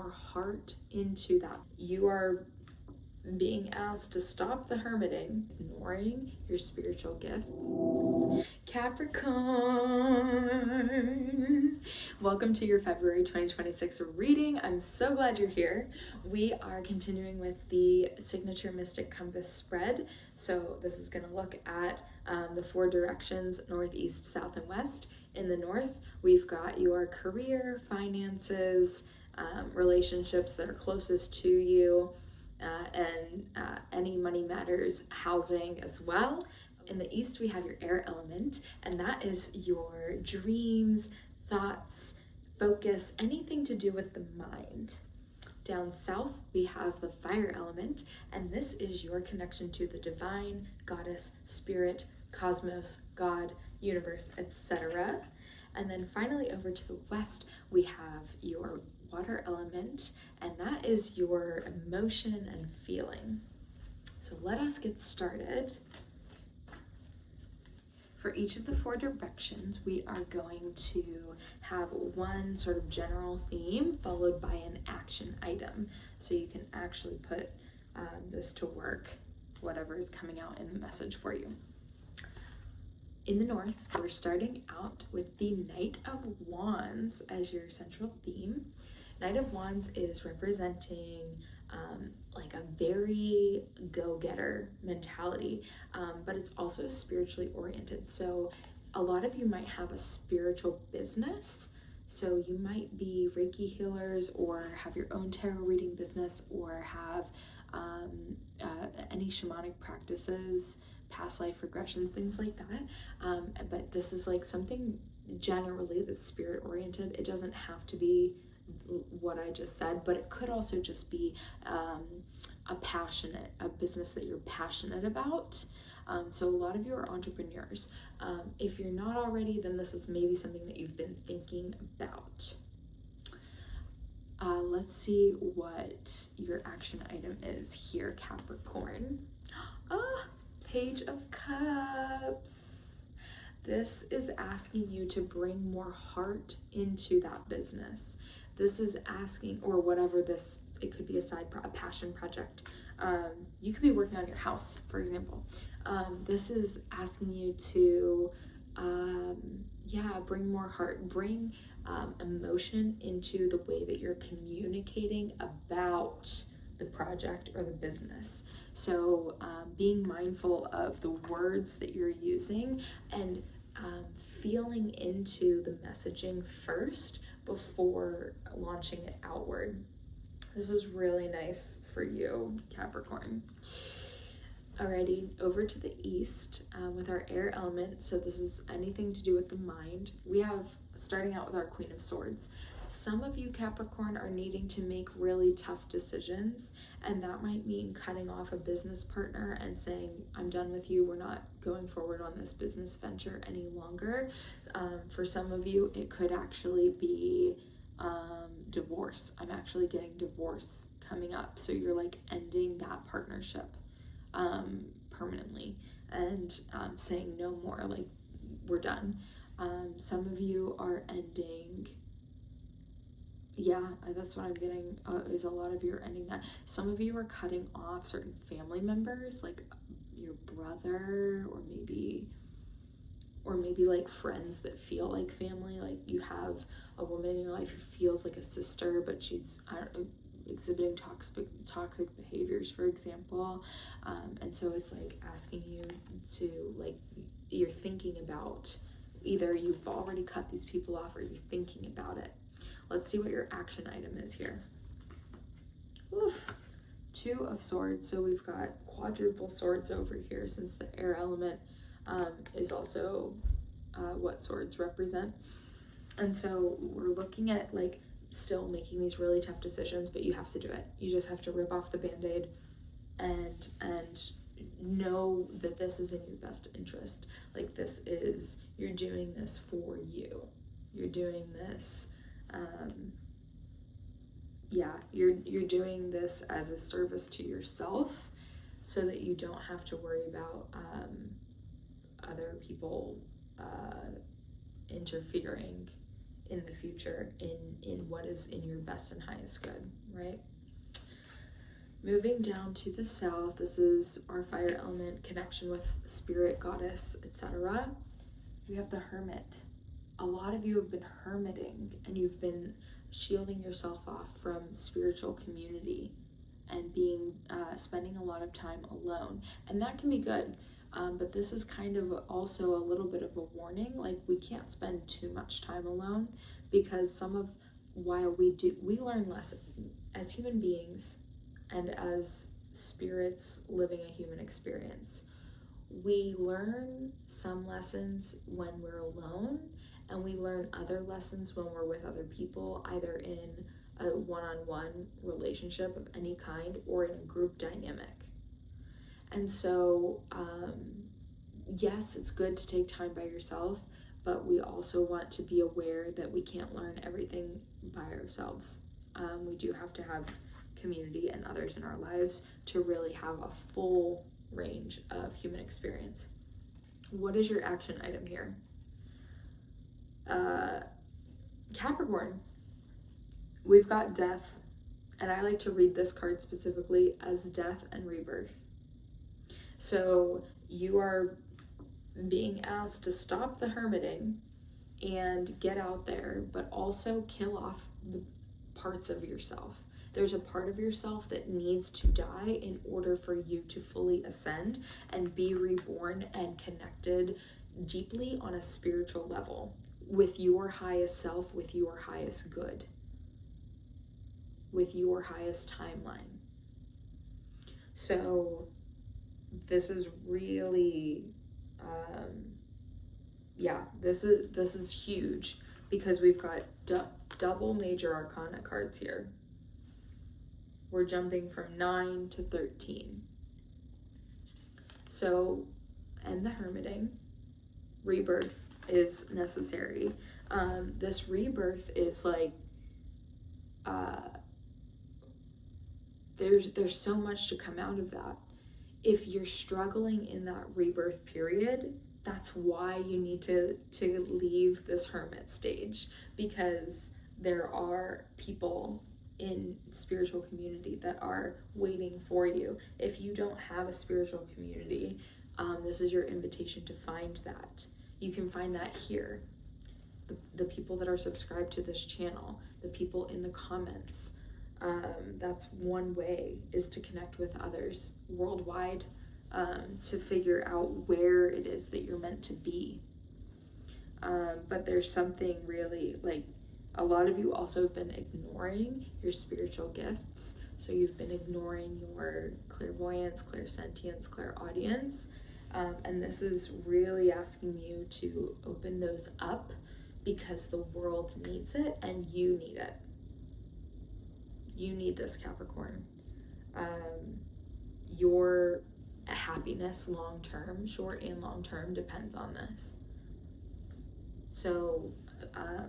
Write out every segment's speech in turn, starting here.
more heart into that. You are being asked to stop the hermiting, ignoring your spiritual gifts. Capricorn, welcome to your February 2026 reading. I'm so glad you're here. We are continuing with the Signature Mystic Compass spread. So this is going to look at the 4 directions, north, east, south, and west. In the north, we've got your career, finances, relationships that are closest to you, and any money matters, housing as well. In the east, we have your air element, and that is your dreams, thoughts, focus, anything to do with the mind. Down south, we have the fire element, and this is your connection to the divine, goddess, spirit, cosmos, God, universe, etc. And then finally over to the west, we have your water element, and that is your emotion and feeling. So let us get started. For each of the 4 directions, we are going to have one sort of general theme followed by an action item. So you can actually put this to work, whatever is coming out in the message for you. In the north, we're starting out with the Knight of Wands as your central theme. Knight of Wands is representing like a very go-getter mentality, but it's also spiritually oriented. So a lot of you might have a spiritual business. So you might be Reiki healers, or have your own tarot reading business, or have any shamanic practices, past life regression, things like that. But this is like something generally that's spirit oriented. It doesn't have to be what I just said, but it could also just be a business that you're passionate about. So a lot of you are entrepreneurs. If you're not already, then this is maybe something that you've been thinking about. Let's see what your action item is here, Capricorn. Page of Cups. This is asking you to bring more heart into that business. This is asking, or whatever this, it could be a passion project. You could be working on your house, for example. This is asking you to, bring more heart, bring emotion into the way that you're communicating about the project or the business. So being mindful of the words that you're using, and feeling into the messaging first before launching it outward. This is really nice for you, Capricorn. Alrighty, over to the east with our air element. So this is anything to do with the mind. We have, starting out with our Queen of Swords. Some of you, Capricorn, are needing to make really tough decisions, and that might mean cutting off a business partner and saying, I'm done with you, we're not going forward on this business venture any longer. For some of you, it could actually be divorce. I'm actually getting divorce coming up. So you're like ending that partnership permanently and saying no more, like we're done. Some of you are ending, that's what I'm getting, is a lot of you are ending that. Some of you are cutting off certain family members, like your brother, or maybe like friends that feel like family. Like you have a woman in your life who feels like a sister, but she's, exhibiting toxic behaviors, for example. And so it's like asking you to, like, you're thinking about, either you've already cut these people off or you're thinking about it. Let's see what your action item is here. Oof. 2 of Swords. So we've got quadruple swords over here, since the air element is also what swords represent. And so we're looking at like still making these really tough decisions, but you have to do it. You just have to rip off the band-aid and know that this is in your best interest. Like this is, you're doing this for you. You're doing this, you're doing this as a service to yourself, so that you don't have to worry about other people interfering in the future, in what is in your best and highest good, right? Moving down to the south, this is our fire element, connection with spirit, goddess, etc. We have the hermit. A lot of you have been hermiting, and you've been shielding yourself off from spiritual community and being spending a lot of time alone, and that can be good, but this is kind of also a little bit of a warning. Like, we can't spend too much time alone, because while we learn lessons as human beings and as spirits living a human experience. We learn some lessons when we're alone, and we learn other lessons when we're with other people, either in a one-on-one relationship of any kind or in a group dynamic. And so, yes, it's good to take time by yourself, but we also want to be aware that we can't learn everything by ourselves. We do have to have community and others in our lives to really have a full range of human experience. What is your action item here? Capricorn, we've got death, and I like to read this card specifically as death and rebirth. So you are being asked to stop the hermiting and get out there, but also kill off the parts of yourself. There's a part of yourself that needs to die in order for you to fully ascend and be reborn and connected deeply on a spiritual level with your highest self, with your highest good, with your highest timeline. So this is really, this is huge, because we've got double major arcana cards here. We're jumping from 9 to 13. So, and the hermiting, rebirth is necessary. This rebirth is like, there's so much to come out of that. If you're struggling in that rebirth period, that's why you need to leave this hermit stage, because there are people in spiritual community that are waiting for you. If you don't have a spiritual community, this is your invitation to find that. You can find that here. The people that are subscribed to this channel, the people in the comments. That's one way, is to connect with others worldwide, to figure out where it is that you're meant to be. But there's something really, like, a lot of you also have been ignoring your spiritual gifts. So you've been ignoring your clairvoyance, clairsentience, clairaudience. And this is really asking you to open those up, because the world needs it and you need it. You need this, Capricorn. Your happiness long-term, short and long-term, depends on this. So,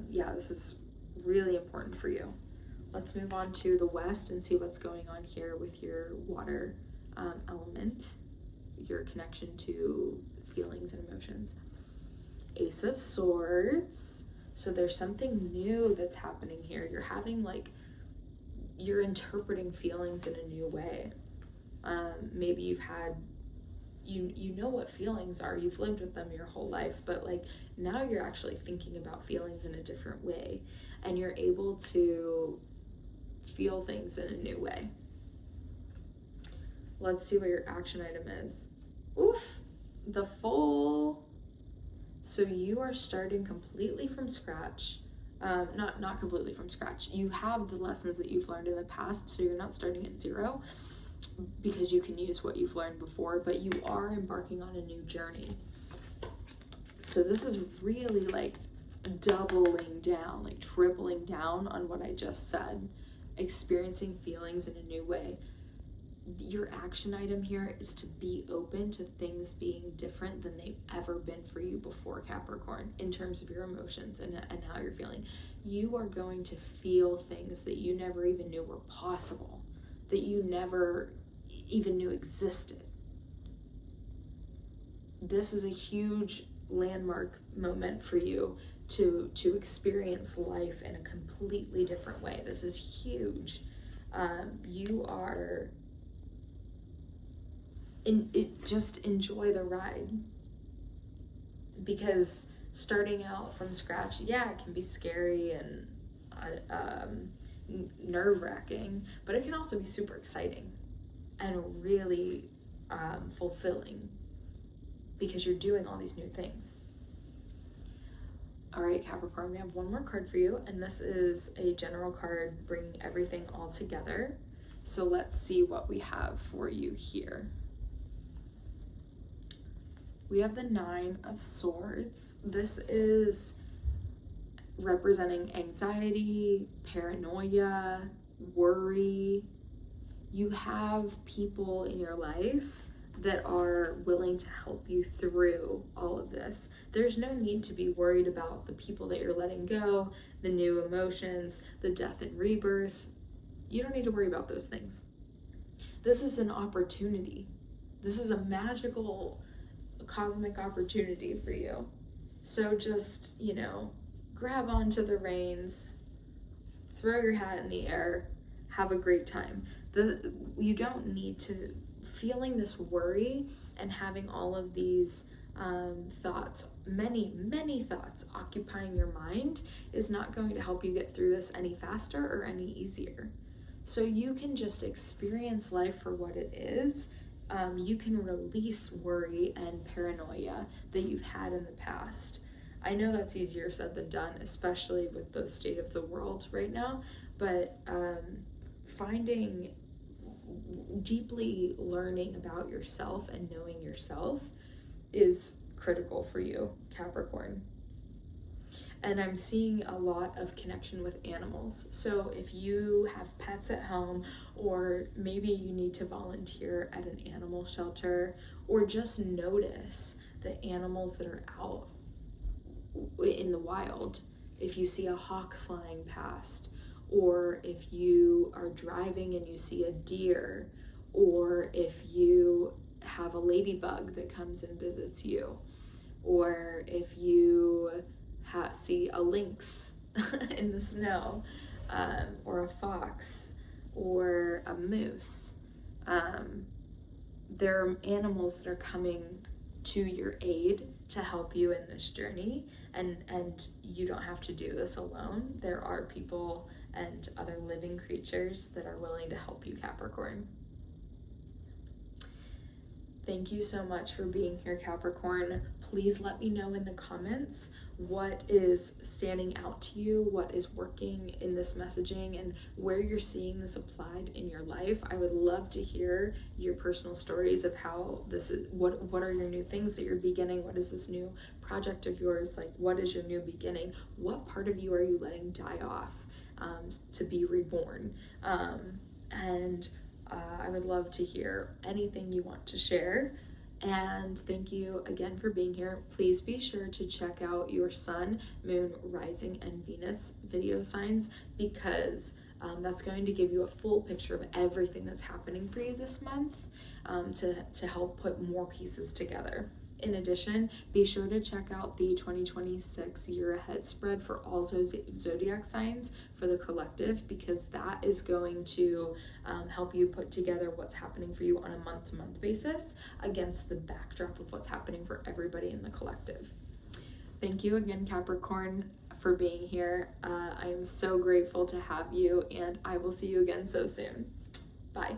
this is really important for you. Let's move on to the west and see what's going on here with your water element, your connection to feelings and emotions. Ace of Swords. So there's something new that's happening here. You're interpreting feelings in a new way. Maybe you've had, you know what feelings are, you've lived with them your whole life, but like now you're actually thinking about feelings in a different way, and you're able to feel things in a new way. Let's see what your action item is. Oof, the Fool. So you are starting completely from scratch. Not completely from scratch. You have the lessons that you've learned in the past, so you're not starting at zero, because you can use what you've learned before, but you are embarking on a new journey. So this is really like doubling down, like tripling down on what I just said, experiencing feelings in a new way. Your action item here is to be open to things being different than they've ever been for you before, Capricorn, in terms of your emotions and how you're feeling. You are going to feel things that you never even knew were possible, that you never even knew existed. This is a huge landmark moment for you to experience life in a completely different way. This is huge. You are just enjoy the ride, because starting out from scratch, yeah, it can be scary and nerve-wracking, but it can also be super exciting and really fulfilling, because you're doing all these new things. All right, Capricorn, we have one more card for you, and this is a general card bringing everything all together. So let's see what we have for you here. We have the Nine of Swords. This is representing anxiety, paranoia, worry. You have people in your life that are willing to help you through all of this. There's no need to be worried about the people that you're letting go, the new emotions, the death and rebirth. You don't need to worry about those things. This is an opportunity. This is a magical cosmic opportunity for you. So just, grab onto the reins, throw your hat in the air, have a great time. You don't need to, feeling this worry and having all of these thoughts, many thoughts occupying your mind is not going to help you get through this any faster or any easier. So you can just experience life for what it is. You can release worry and paranoia that you've had in the past. I know that's easier said than done, especially with the state of the world right now, but finding, deeply learning about yourself and knowing yourself is critical for you, Capricorn. And I'm seeing a lot of connection with animals. So if you have pets at home, or maybe you need to volunteer at an animal shelter, or just notice the animals that are out in the wild. If you see a hawk flying past, or if you are driving and you see a deer, or if you have a ladybug that comes and visits you, or if you see a lynx in the snow, or a fox, or a moose. There are animals that are coming to your aid to help you in this journey, and you don't have to do this alone. There are people and other living creatures that are willing to help you, Capricorn. Thank you so much for being here, Capricorn. Please let me know in the comments what is standing out to you, what is working in this messaging, and where you're seeing this applied in your life. I would love to hear your personal stories of how this is, what are your new things that you're beginning? What is this new project of yours? Like, what is your new beginning? What part of you are you letting die off to be reborn? I would love to hear anything you want to share. And thank you again for being here. Please be sure to check out your Sun, Moon, Rising, and Venus video signs, because that's going to give you a full picture of everything that's happening for you this month, to help put more pieces together. In addition, be sure to check out the 2026 year ahead spread for all zodiac signs for the collective, because that is going to help you put together what's happening for you on a month-to-month basis against the backdrop of what's happening for everybody in the collective. Thank you again, Capricorn, for being here. I am so grateful to have you, and I will see you again so soon. Bye.